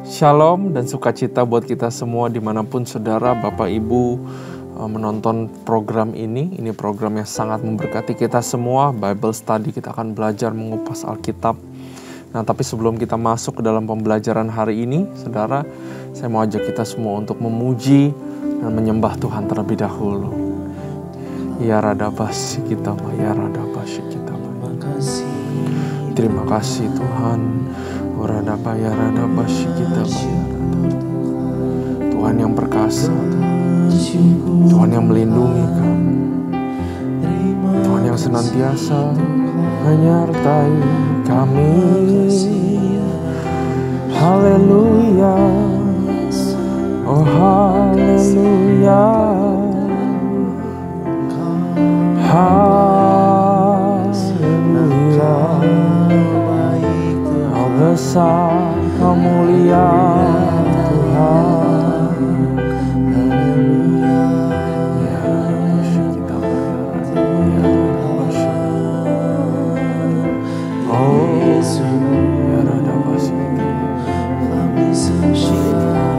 Shalom dan sukacita buat kita semua dimanapun saudara, Bapak, Ibu menonton program ini. Ini program yang sangat memberkati kita semua, Bible Study. Kita akan belajar mengupas Alkitab. Nah, tapi sebelum kita masuk ke dalam pembelajaran hari ini, saudara, saya mau ajak kita semua untuk memuji dan menyembah Tuhan terlebih dahulu. Ya radabasi kita, ya radabasi kita. Terima kasih Tuhan. Tuhan yang perkasa, Tuhan yang melindungi kami, Tuhan yang senantiasa menyertai kami. Haleluya, oh haleluya, haleluya. Kau besar, kau mulia Tuhan. Haleluya. Oh Yesus, ya radabasi kami saksikan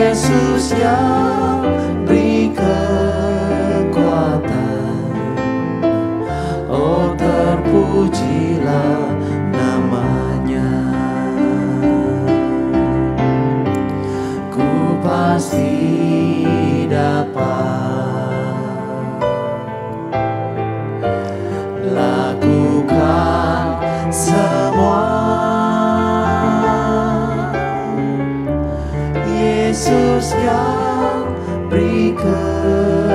Yesus yang Yesus yang beri kekuatan,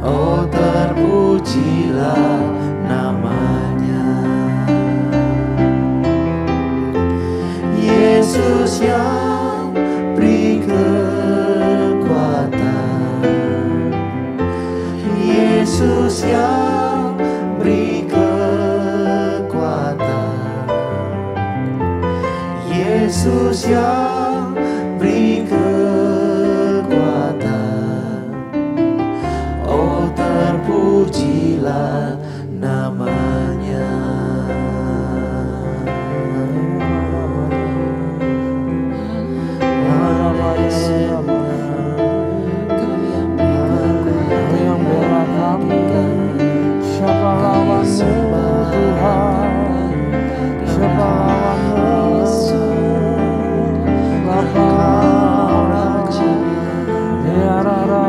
oh terpujilah namanya. Yesus yang beri kekuatan, Yesus yang beri kekuatan, Yesus yang beri kekuatan, oh terpujilah namanya. Siapa lawanmu Tuhan? Siapa lawanmu? Bapa ya rara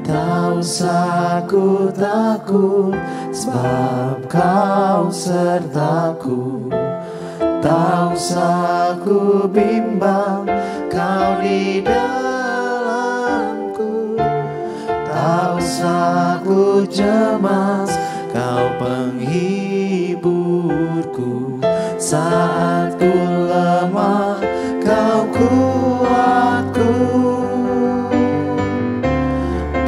Tak usah ku takut, sebab Kau sertaku. Tak usah ku bimbang, Kau di dalamku. Tak usah ku cemas, Kau penghiburku. Saat ku lemah, Kau kuatku.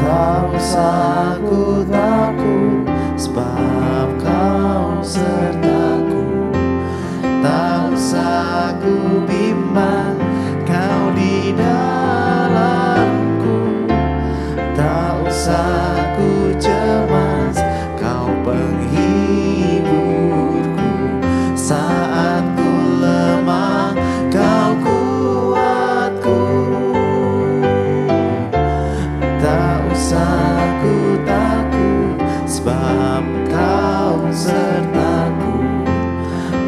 Tak usah ku takut, sebab Kau sertaku. Tak usah ku bimbang, Kau di dalamku. Tak usah ku cemas, Kau penghiburku. Saat ku lemah, Kau kuatku. Tak usah ku takut, sebab Kau sertaku.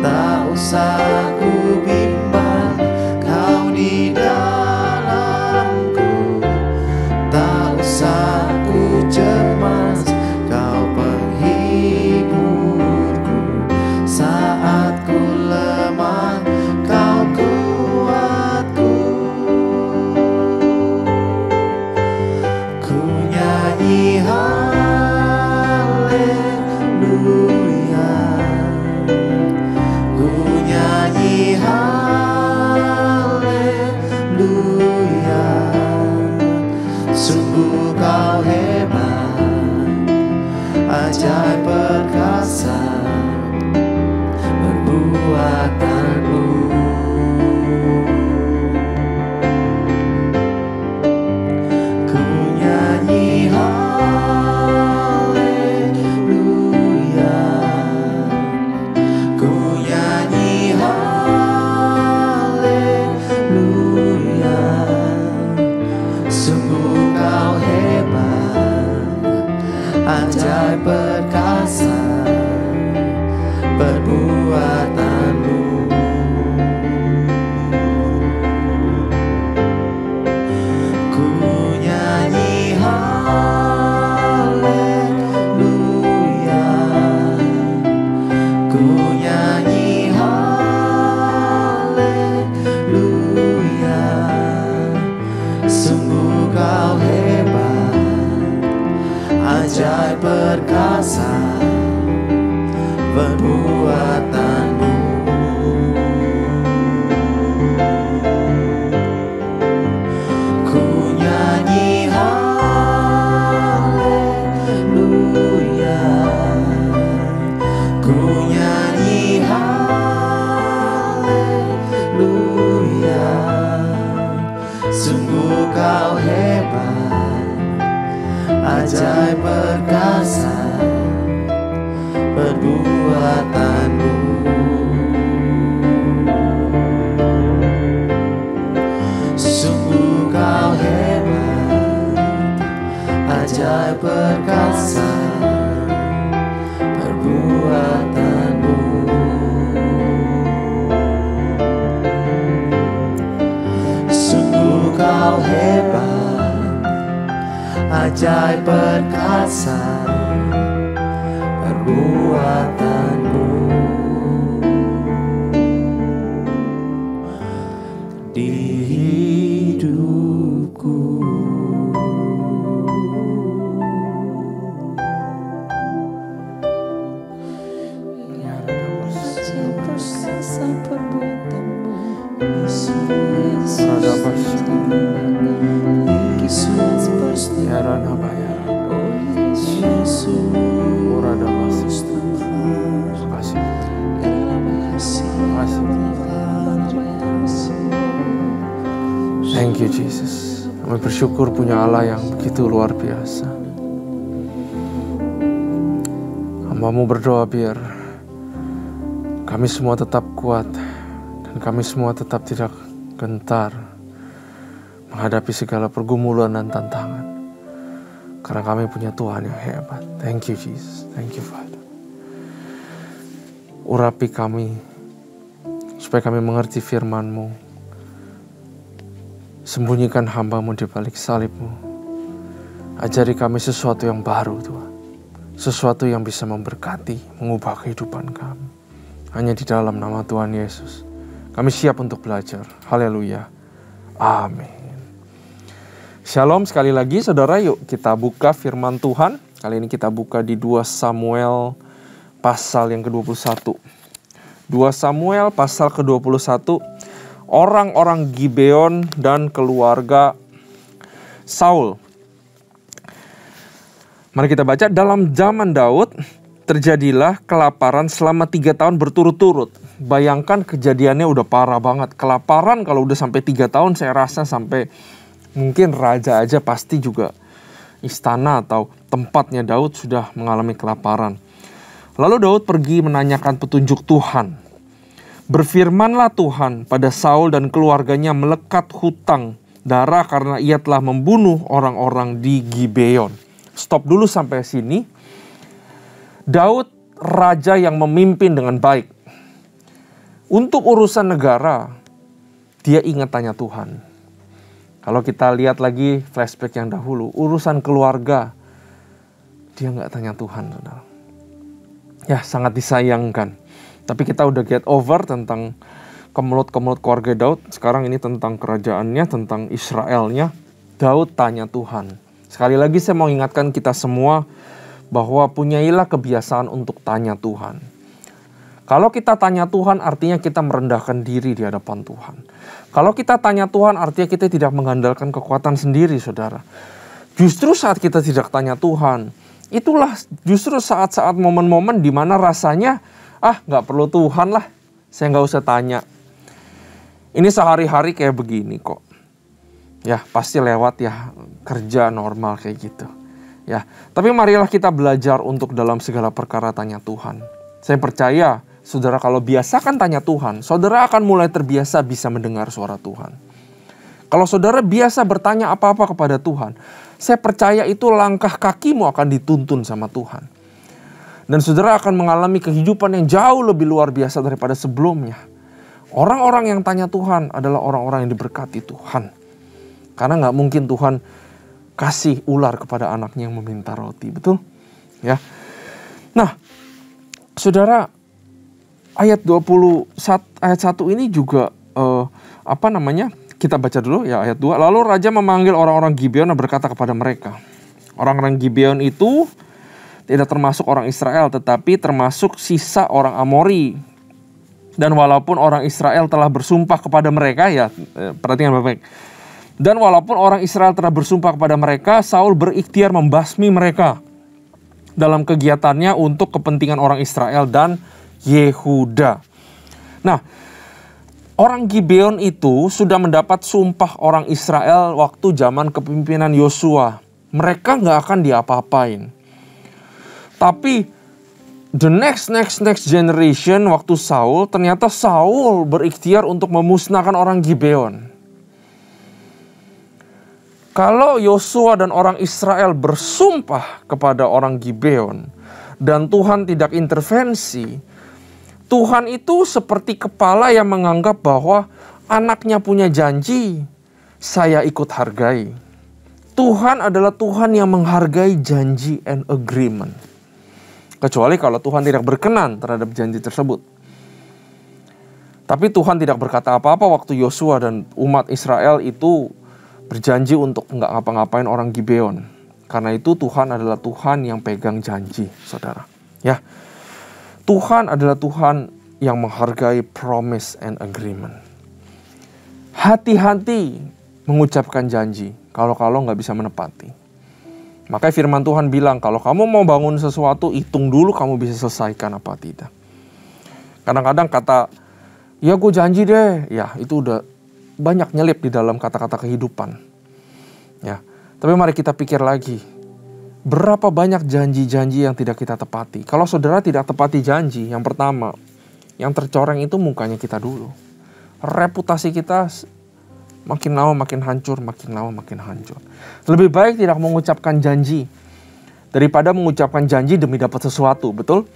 Tak usah ku bimbang, Kau di dalamku. Tak usah ku cemas, Kau penghiburku. Saat ku lemah, Kau kuatku. Ku nyanyi haleluya, ku nyanyi haleluya. Sungguh Kau hebat, ajaib perkasa perbuatanmu. Ku nyanyi haleluya, ku nyanyi haleluya. Sungguh Kau hebat, ajaib perkasa perbuatanmu. Ku nyanyi haleluya, ku nyanyi ajaib perkasa perbuatanmu. Ku nyanyi haleluya, ku nyanyi haleluya. Sungguh kau hebat, ajaib perkasa perbuatanmu. Sungguh kau hebat, ajaib perkasa perbuatanmu. Sungguh kau hebat, ajaib perkasa perbuatanmu. Di hidupku perkasa perbuatanmu, Yesus, Yesus, Thank you Jesus. Kami bersyukur punya Allah yang begitu luar biasa. Hamba-Mu berdoa biar kami semua tetap kuat dan kami semua tetap tidak gentar menghadapi segala pergumulan dan tantangan. Karena kami punya Tuhan yang hebat. Thank you Jesus. Thank you Father. Urapi kami supaya kami mengerti firman-Mu. Sembunyikan hamba-Mu di balik salib-Mu. Ajari kami sesuatu yang baru Tuhan. Sesuatu yang bisa memberkati, mengubah kehidupan kami. Hanya di dalam nama Tuhan Yesus. Kami siap untuk belajar. Haleluya. Amin. Shalom sekali lagi saudara, yuk kita buka firman Tuhan. Kali ini kita buka di 2 Samuel pasal yang ke-21. 2 Samuel pasal ke-21. Orang-orang Gibeon dan keluarga Saul. Mari kita baca. Dalam zaman Daud terjadilah kelaparan selama 3 tahun berturut-turut. Bayangkan kejadiannya udah parah banget. Kelaparan kalau udah sampai 3 tahun, saya rasa sampai mungkin raja aja pasti juga istana atau tempatnya Daud sudah mengalami kelaparan. Lalu Daud pergi menanyakan petunjuk Tuhan. Berfirmanlah Tuhan pada Saul dan keluarganya melekat hutang darah karena ia telah membunuh orang-orang di Gibeon. Stop dulu sampai sini. Daud raja yang memimpin dengan baik. Untuk urusan negara, dia ingat tanya Tuhan. Kalau kita lihat lagi flashback yang dahulu, urusan keluarga, dia nggak tanya Tuhan, saudara. Ya, sangat disayangkan. Tapi kita udah get over tentang kemelut-kemelut keluarga Daud. Sekarang ini tentang kerajaannya, tentang Israelnya. Daud tanya Tuhan. Sekali lagi saya mau ingatkan kita semua bahwa punyailah kebiasaan untuk tanya Tuhan. Kalau kita tanya Tuhan artinya kita merendahkan diri di hadapan Tuhan. Kalau kita tanya Tuhan artinya kita tidak mengandalkan kekuatan sendiri, saudara. Justru saat kita tidak tanya Tuhan, itulah justru saat-saat momen-momen di mana rasanya nggak perlu Tuhan lah, saya nggak usah tanya. Ini sehari-hari kayak begini kok. Ya pasti lewat ya, kerja normal kayak gitu. Ya, tapi marilah kita belajar untuk dalam segala perkara tanya Tuhan. Saya percaya, saudara kalau biasakan tanya Tuhan, saudara akan mulai terbiasa bisa mendengar suara Tuhan. Kalau saudara biasa bertanya apa-apa kepada Tuhan, saya percaya itu langkah kakimu akan dituntun sama Tuhan. Dan saudara akan mengalami kehidupan yang jauh lebih luar biasa daripada sebelumnya. Orang-orang yang tanya Tuhan adalah orang-orang yang diberkati Tuhan. Karena nggak mungkin Tuhan kasih ular kepada anaknya yang meminta roti, betul? Ya. Nah, saudara, ayat 1 ini juga kita baca dulu ya ayat 2. Lalu raja memanggil orang-orang Gibeon dan berkata kepada mereka. Orang-orang Gibeon itu tidak termasuk orang Israel, tetapi termasuk sisa orang Amori. Dan walaupun orang Israel telah bersumpah kepada mereka, ya perhatikan baik-baik. Dan walaupun orang Israel telah bersumpah kepada mereka, Saul berikhtiar membasmi mereka dalam kegiatannya untuk kepentingan orang Israel dan Yehuda. Nah, orang Gibeon itu sudah mendapat sumpah orang Israel waktu zaman kepemimpinan Yosua. Mereka nggak akan diapa-apain. Tapi the next generation waktu Saul, ternyata Saul berikhtiar untuk memusnahkan orang Gibeon. Kalau Yosua dan orang Israel bersumpah kepada orang Gibeon dan Tuhan tidak intervensi, Tuhan itu seperti kepala yang menganggap bahwa anaknya punya janji, saya ikut hargai. Tuhan adalah Tuhan yang menghargai janji and agreement. Kecuali kalau Tuhan tidak berkenan terhadap janji tersebut. Tapi Tuhan tidak berkata apa-apa waktu Yosua dan umat Israel itu berjanji untuk nggak ngapa-ngapain orang Gibeon. Karena itu Tuhan adalah Tuhan yang pegang janji, saudara. Ya, Tuhan adalah Tuhan yang menghargai promise and agreement. Hati-hati mengucapkan janji kalau nggak bisa menepati. Makanya firman Tuhan bilang, kalau kamu mau bangun sesuatu, hitung dulu kamu bisa selesaikan apa tidak. Kadang-kadang kata, ya gue janji deh, ya itu udah banyak nyelip di dalam kata-kata kehidupan. Ya, tapi mari kita pikir lagi, berapa banyak janji-janji yang tidak kita tepati. Kalau saudara tidak tepati janji, yang pertama, yang tercoreng itu mukanya kita dulu. Reputasi kita makin lama makin hancur, makin lama makin hancur. Lebih baik tidak mengucapkan janji daripada mengucapkan janji demi dapat sesuatu, betul?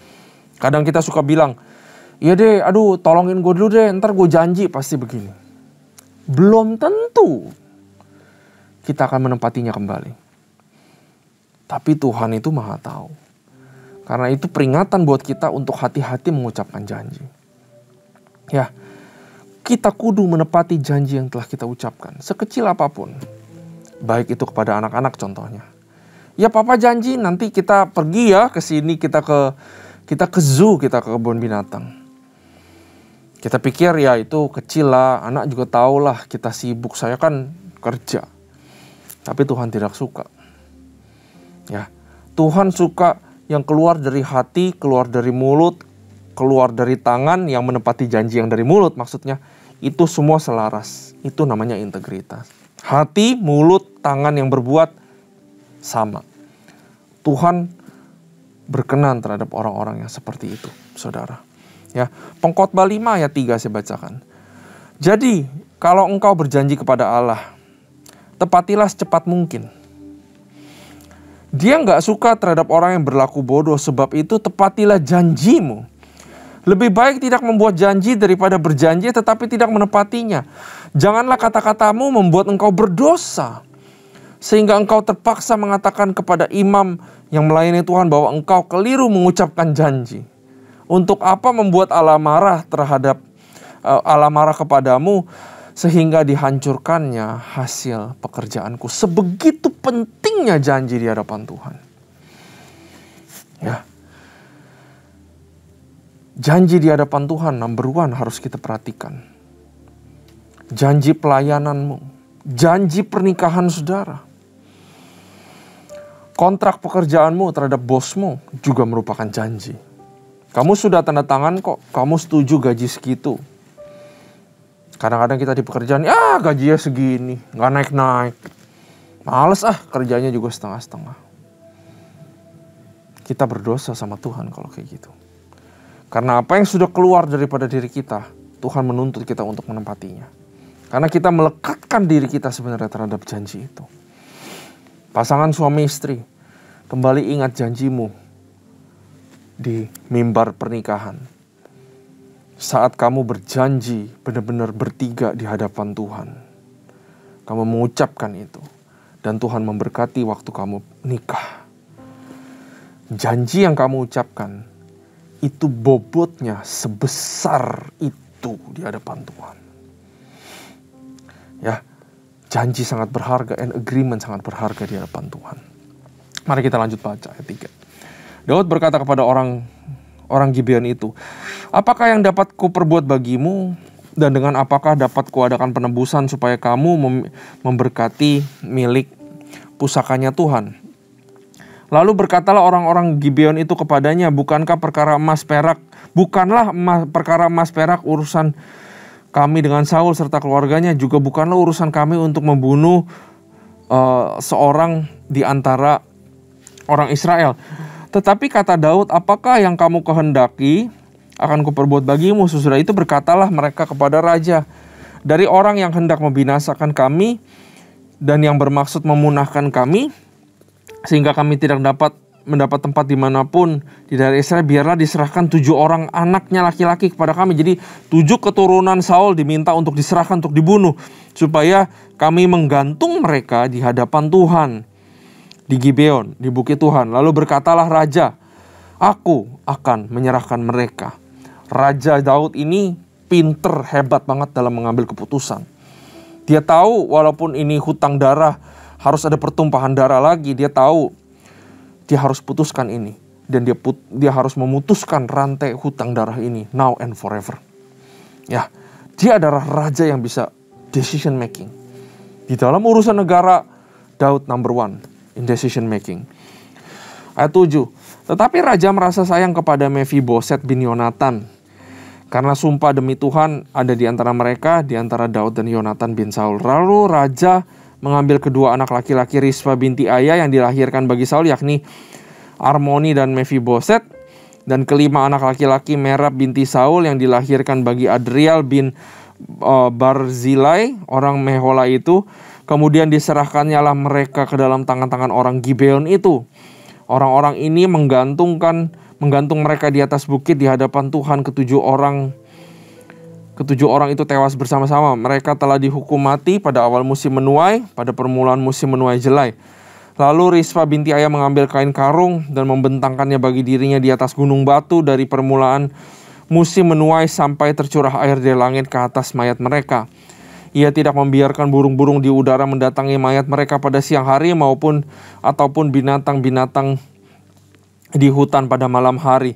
Kadang kita suka bilang, iya deh, aduh tolongin gue dulu deh, ntar gue janji pasti begini. Belum tentu kita akan menempatinya kembali. Tapi Tuhan itu Maha tahu. Karena itu peringatan buat kita untuk hati-hati mengucapkan janji. Ya, kita kudu menepati janji yang telah kita ucapkan, sekecil apapun. Baik itu kepada anak-anak contohnya. Ya papa janji nanti kita pergi ya ke sini, kita ke zoo, kita ke kebun binatang. Kita pikir ya itu kecil lah, anak juga tahu lah kita sibuk, saya kan kerja. Tapi Tuhan tidak suka. Ya, Tuhan suka yang keluar dari hati, keluar dari mulut, keluar dari tangan, yang menepati janji yang dari mulut maksudnya. Itu semua selaras. Itu namanya integritas. Hati, mulut, tangan yang berbuat sama. Tuhan berkenan terhadap orang-orang yang seperti itu, saudara. Ya, Pengkhotbah 5 ayat 3 saya bacakan. Jadi, kalau engkau berjanji kepada Allah, tepatilah secepat mungkin. Dia nggak suka terhadap orang yang berlaku bodoh, sebab itu tepatilah janjimu. Lebih baik tidak membuat janji daripada berjanji tetapi tidak menepatinya. Janganlah kata-katamu membuat engkau berdosa, sehingga engkau terpaksa mengatakan kepada imam yang melayani Tuhan bahwa engkau keliru mengucapkan janji. Untuk apa membuat Allah marah kepadamu sehingga dihancurkannya hasil pekerjaanku. Sebegitu pentingnya janji di hadapan Tuhan. Ya. Janji di hadapan Tuhan number one harus kita perhatikan. Janji pelayananmu, janji pernikahan saudara. Kontrak pekerjaanmu terhadap bosmu juga merupakan janji. Kamu sudah tanda tangan kok, kamu setuju gaji segitu. Kadang-kadang kita di pekerjaan, ya gajinya segini, gak naik-naik. Males kerjanya juga setengah-setengah. Kita berdosa sama Tuhan kalau kayak gitu. Karena apa yang sudah keluar daripada diri kita, Tuhan menuntut kita untuk menempatinya. Karena kita melekatkan diri kita sebenarnya terhadap janji itu. Pasangan suami istri, kembali ingat janjimu di mimbar pernikahan. Saat kamu berjanji benar-benar bertiga di hadapan Tuhan, kamu mengucapkan itu, dan Tuhan memberkati waktu kamu nikah. Janji yang kamu ucapkan itu bobotnya sebesar itu di hadapan Tuhan. Ya, janji sangat berharga and agreement sangat berharga di hadapan Tuhan. Mari kita lanjut baca ayat 3. Daud berkata kepada orang Gibeon itu, apakah yang dapat kuperbuat bagimu, dan dengan apakah dapat kuadakan penebusan supaya kamu memberkati milik pusakanya Tuhan? Lalu berkatalah orang-orang Gibeon itu kepadanya, bukanlah perkara emas perak urusan kami dengan Saul serta keluarganya, juga bukanlah urusan kami untuk membunuh seorang di antara orang Israel. Tetapi kata Daud, apakah yang kamu kehendaki akan kuperbuat bagimu. Sesudah itu berkatalah mereka kepada raja, dari orang yang hendak membinasakan kami dan yang bermaksud memunahkan kami, sehingga kami tidak dapat mendapat tempat dimanapun di daerah Israel, biarlah diserahkan 7 orang anaknya laki-laki kepada kami. Jadi 7 keturunan Saul diminta untuk diserahkan, untuk dibunuh, supaya kami menggantung mereka di hadapan Tuhan di Gibeon, di bukit Tuhan. Lalu berkatalah raja, aku akan menyerahkan mereka. Raja Daud ini pinter, hebat banget dalam mengambil keputusan. Dia tahu walaupun ini hutang darah, harus ada pertumpahan darah lagi, dia tahu dia harus putuskan ini. Dan dia harus memutuskan rantai hutang darah ini now and forever. Ya, dia adalah raja yang bisa decision making. Di dalam urusan negara, Daud number 1 in decision making. Ayat 7. Tetapi raja merasa sayang kepada Mephiboset bin Yonatan, karena sumpah demi Tuhan ada di antara mereka, di antara Daud dan Yonatan bin Saul. Lalu raja mengambil kedua anak laki-laki Rispa binti Aya yang dilahirkan bagi Saul, yakni Armoni dan Mephiboset, dan kelima anak laki-laki Merab binti Saul yang dilahirkan bagi Adriel bin Barzilai, orang Mehola itu. Kemudian diserahkannya lah mereka ke dalam tangan-tangan orang Gibeon itu. Orang-orang ini menggantung mereka di atas bukit di hadapan Tuhan. Ketujuh orang itu tewas bersama-sama. Mereka telah dihukum mati pada awal musim menuai, pada permulaan musim menuai jelai. Lalu Rispa binti Aya mengambil kain karung dan membentangkannya bagi dirinya di atas gunung batu dari permulaan musim menuai sampai tercurah air dari langit ke atas mayat mereka. Ia tidak membiarkan burung-burung di udara mendatangi mayat mereka pada siang hari ataupun binatang-binatang di hutan pada malam hari.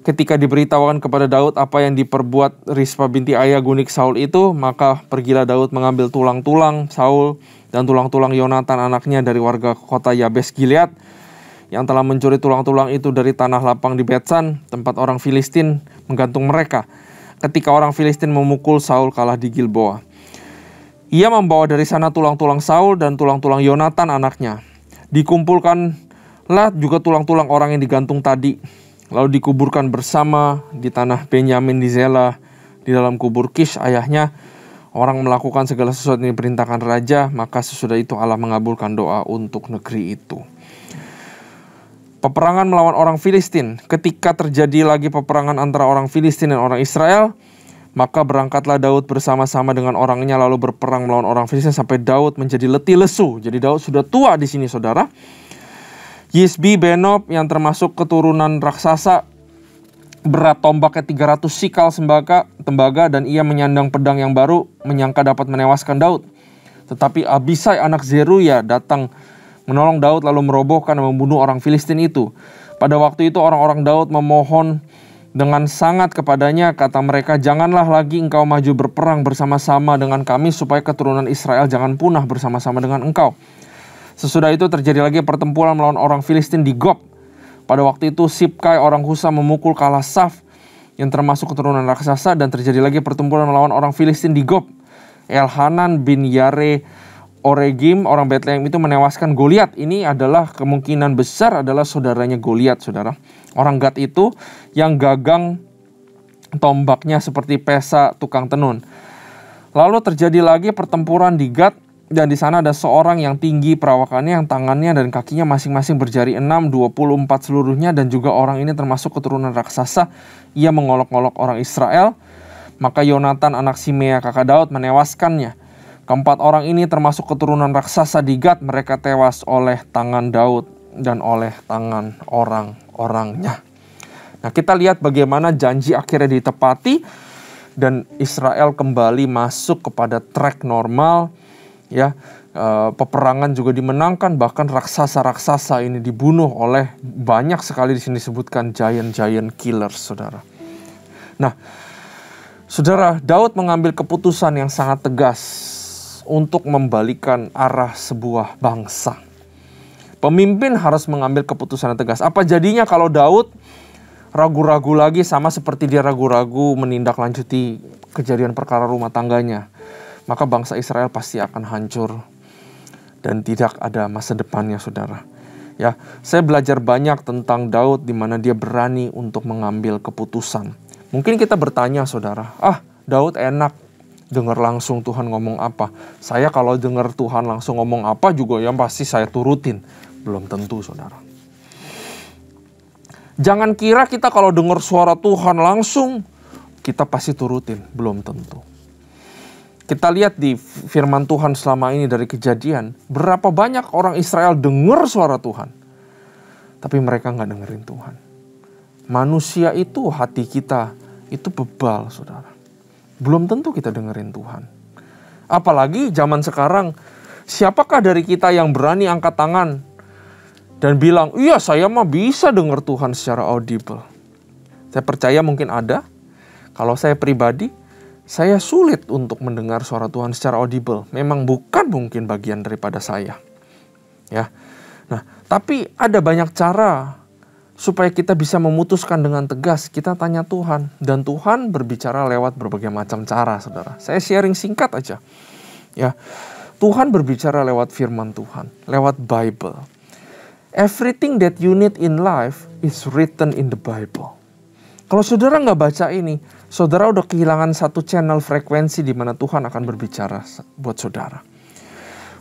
Ketika diberitahukan kepada Daud apa yang diperbuat Rispa binti Aya gunik Saul itu, maka pergilah Daud mengambil tulang-tulang Saul dan tulang-tulang Yonatan anaknya dari warga kota Yabes Gilead yang telah mencuri tulang-tulang itu dari tanah lapang di Betsan, tempat orang Filistin menggantung mereka. Ketika orang Filistin memukul Saul kalah di Gilboa, ia membawa dari sana tulang-tulang Saul dan tulang-tulang Yonatan anaknya. Dikumpulkanlah juga tulang-tulang orang yang digantung tadi, lalu dikuburkan bersama di tanah Benyamin di Zela, di dalam kubur Kish ayahnya. Orang melakukan segala sesuatu yang diperintahkan raja, maka sesudah itu Allah mengabulkan doa untuk negeri itu. Peperangan melawan orang Filistin. Ketika terjadi lagi peperangan antara orang Filistin dan orang Israel, maka berangkatlah Daud bersama-sama dengan orangnya lalu berperang melawan orang Filistin sampai Daud menjadi letih lesu. Jadi Daud sudah tua di sini, saudara. Yisbi Benob yang termasuk keturunan raksasa, berat tombaknya 300 sikal tembaga, dan ia menyandang pedang yang baru, menyangka dapat menewaskan Daud. Tetapi Abisai anak Zeruya datang menolong Daud lalu merobohkan dan membunuh orang Filistin itu. Pada waktu itu orang-orang Daud memohon dengan sangat kepadanya, kata mereka, janganlah lagi engkau maju berperang bersama-sama dengan kami, supaya keturunan Israel jangan punah bersama-sama dengan engkau. Sesudah itu terjadi lagi pertempuran melawan orang Filistin di Gob. Pada waktu itu Sibkai orang Husa memukul Kalasaf yang termasuk keturunan raksasa, dan terjadi lagi pertempuran melawan orang Filistin di Gob. Elhanan bin Yare Oregim orang Betlehem itu menewaskan Goliat. Ini adalah kemungkinan besar adalah saudaranya Goliat, saudara. Orang Gad itu yang gagang tombaknya seperti pesa tukang tenun. Lalu terjadi lagi pertempuran di Gad, dan di sana ada seorang yang tinggi perawakannya, yang tangannya dan kakinya masing-masing berjari 6, 24 seluruhnya, dan juga orang ini termasuk keturunan raksasa. Ia mengolok-olok orang Israel. Maka Yonatan anak Simea kakak Daud menewaskannya. Keempat orang ini termasuk keturunan raksasa di Gad. Mereka tewas oleh tangan Daud dan oleh tangan orang-orangnya. Nah, kita lihat bagaimana janji akhirnya ditepati dan Israel kembali masuk kepada track normal Ya, peperangan juga dimenangkan, bahkan raksasa-raksasa ini dibunuh oleh banyak sekali di sini disebutkan giant killers, saudara. Nah, saudara, Daud mengambil keputusan yang sangat tegas untuk membalikan arah sebuah bangsa. Pemimpin harus mengambil keputusan yang tegas. Apa jadinya kalau Daud ragu-ragu lagi, sama seperti dia ragu-ragu menindaklanjuti kejadian perkara rumah tangganya? Maka bangsa Israel pasti akan hancur dan tidak ada masa depannya, saudara. Ya, saya belajar banyak tentang Daud di mana dia berani untuk mengambil keputusan. Mungkin kita bertanya, saudara, Daud enak dengar langsung Tuhan ngomong apa. Saya kalau dengar Tuhan langsung ngomong apa juga yang pasti saya turutin. Belum tentu, saudara. Jangan kira kita kalau dengar suara Tuhan langsung kita pasti turutin. Belum tentu. Kita lihat di firman Tuhan selama ini dari Kejadian, berapa banyak orang Israel dengar suara Tuhan, tapi mereka nggak dengerin Tuhan. Manusia itu, hati kita itu bebal, saudara. Belum tentu kita dengerin Tuhan. Apalagi zaman sekarang, siapakah dari kita yang berani angkat tangan dan bilang, iya saya mah bisa dengar Tuhan secara audible. Saya percaya mungkin ada. Kalau saya pribadi, saya sulit untuk mendengar suara Tuhan secara audible. Memang bukan mungkin bagian daripada saya. Ya. Nah, tapi ada banyak cara supaya kita bisa memutuskan dengan tegas. Kita tanya Tuhan, dan Tuhan berbicara lewat berbagai macam cara, saudara. Saya sharing singkat aja. Ya. Tuhan berbicara lewat firman Tuhan, lewat Bible. Everything that you need in life is written in the Bible. Kalau saudara nggak baca ini, saudara udah kehilangan satu channel frekuensi di mana Tuhan akan berbicara buat saudara.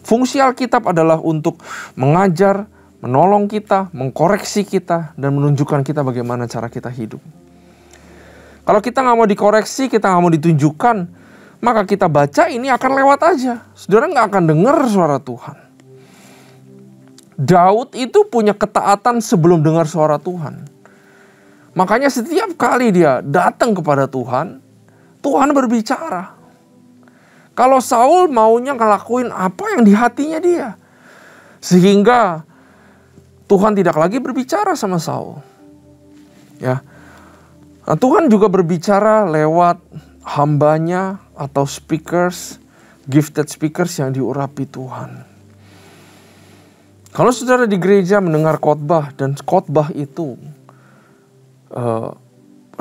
Fungsi Alkitab adalah untuk mengajar, menolong kita, mengkoreksi kita, dan menunjukkan kita bagaimana cara kita hidup. Kalau kita nggak mau dikoreksi, kita nggak mau ditunjukkan, maka kita baca ini akan lewat aja. Saudara nggak akan dengar suara Tuhan. Daud itu punya ketaatan sebelum dengar suara Tuhan. Makanya setiap kali dia datang kepada Tuhan, Tuhan berbicara. Kalau Saul maunya ngelakuin apa yang di hatinya dia. Sehingga Tuhan tidak lagi berbicara sama Saul. Ya. Nah, Tuhan juga berbicara lewat hambanya atau speakers, gifted speakers yang diurapi Tuhan. Kalau saudara di gereja mendengar khotbah dan khotbah itu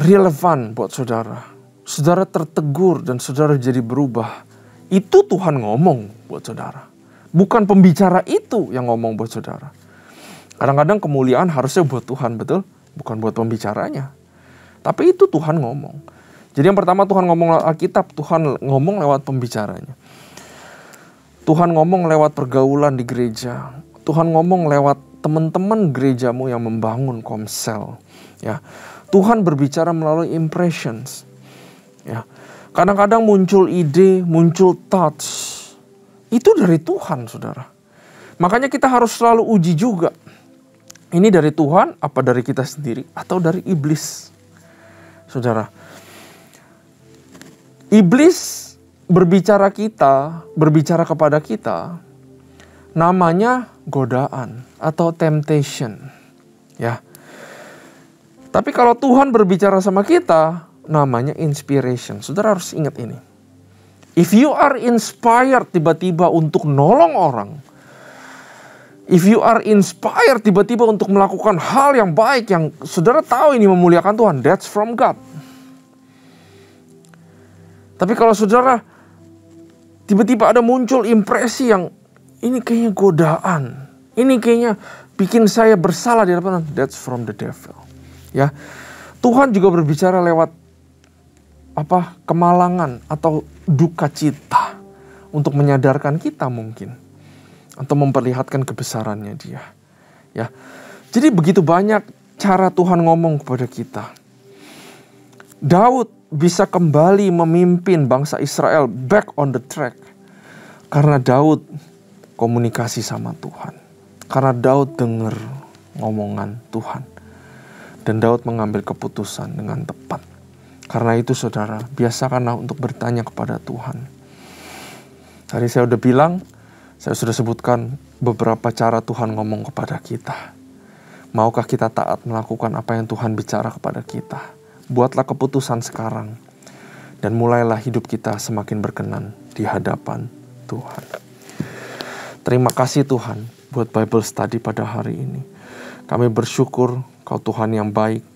relevan buat saudara, saudara tertegur dan saudara jadi berubah, itu Tuhan ngomong buat saudara. Bukan pembicara itu yang ngomong buat saudara. Kadang-kadang kemuliaan harusnya buat Tuhan, betul? Bukan buat pembicaranya. Tapi itu Tuhan ngomong. Jadi yang pertama Tuhan ngomong lewat Alkitab, Tuhan ngomong lewat pembicaranya. Tuhan ngomong lewat pergaulan di gereja. Tuhan ngomong lewat teman-teman gerejamu yang membangun komsel. Ya, Tuhan berbicara melalui impressions. Ya, kadang-kadang muncul ide, muncul thoughts. Itu dari Tuhan, saudara. Makanya kita harus selalu uji juga. Ini dari Tuhan, apa dari kita sendiri, atau dari iblis, saudara. Iblis berbicara kepada kita, namanya godaan atau temptation. Ya. Tapi kalau Tuhan berbicara sama kita, namanya inspiration. Saudara harus ingat ini. If you are inspired tiba-tiba untuk nolong orang, if you are inspired tiba-tiba untuk melakukan hal yang baik, yang saudara tahu ini memuliakan Tuhan, that's from God. Tapi kalau saudara tiba-tiba ada muncul impresi yang ini kayaknya godaan, ini kayaknya bikin saya bersalah di hadapan Tuhan, that's from the devil. Ya, Tuhan juga berbicara lewat kemalangan atau duka cita untuk menyadarkan kita mungkin, atau memperlihatkan kebesarannya Dia. Ya, jadi begitu banyak cara Tuhan ngomong kepada kita. Daud bisa kembali memimpin bangsa Israel back on the track karena Daud komunikasi sama Tuhan, karena Daud dengar ngomongan Tuhan. Dan Daud mengambil keputusan dengan tepat. Karena itu saudara, biasakanlah untuk bertanya kepada Tuhan. Tadi saya udah bilang, Saya sudah sebutkan beberapa cara Tuhan ngomong kepada kita. Maukah kita taat melakukan apa yang Tuhan bicara kepada kita? Buatlah keputusan sekarang. Dan mulailah hidup kita semakin berkenan di hadapan Tuhan. Terima kasih Tuhan buat Bible Study pada hari ini. Kami bersyukur Kau Tuhan yang baik.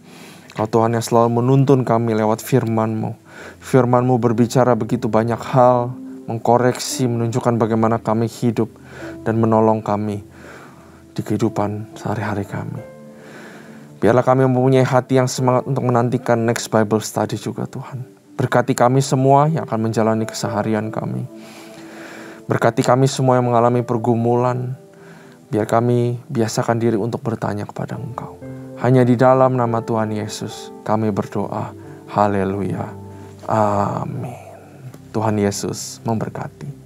Kau Tuhan yang selalu menuntun kami lewat firman-Mu. Firman-Mu berbicara begitu banyak hal, mengkoreksi, menunjukkan bagaimana kami hidup, dan menolong kami di kehidupan sehari-hari kami. Biarlah kami mempunyai hati yang semangat untuk menantikan next Bible Study juga Tuhan. Berkati kami semua yang akan menjalani keseharian kami. Berkati kami semua yang mengalami pergumulan. Biar kami biasakan diri untuk bertanya kepada Engkau. Hanya di dalam nama Tuhan Yesus kami berdoa. Haleluya. Amin. Tuhan Yesus memberkati.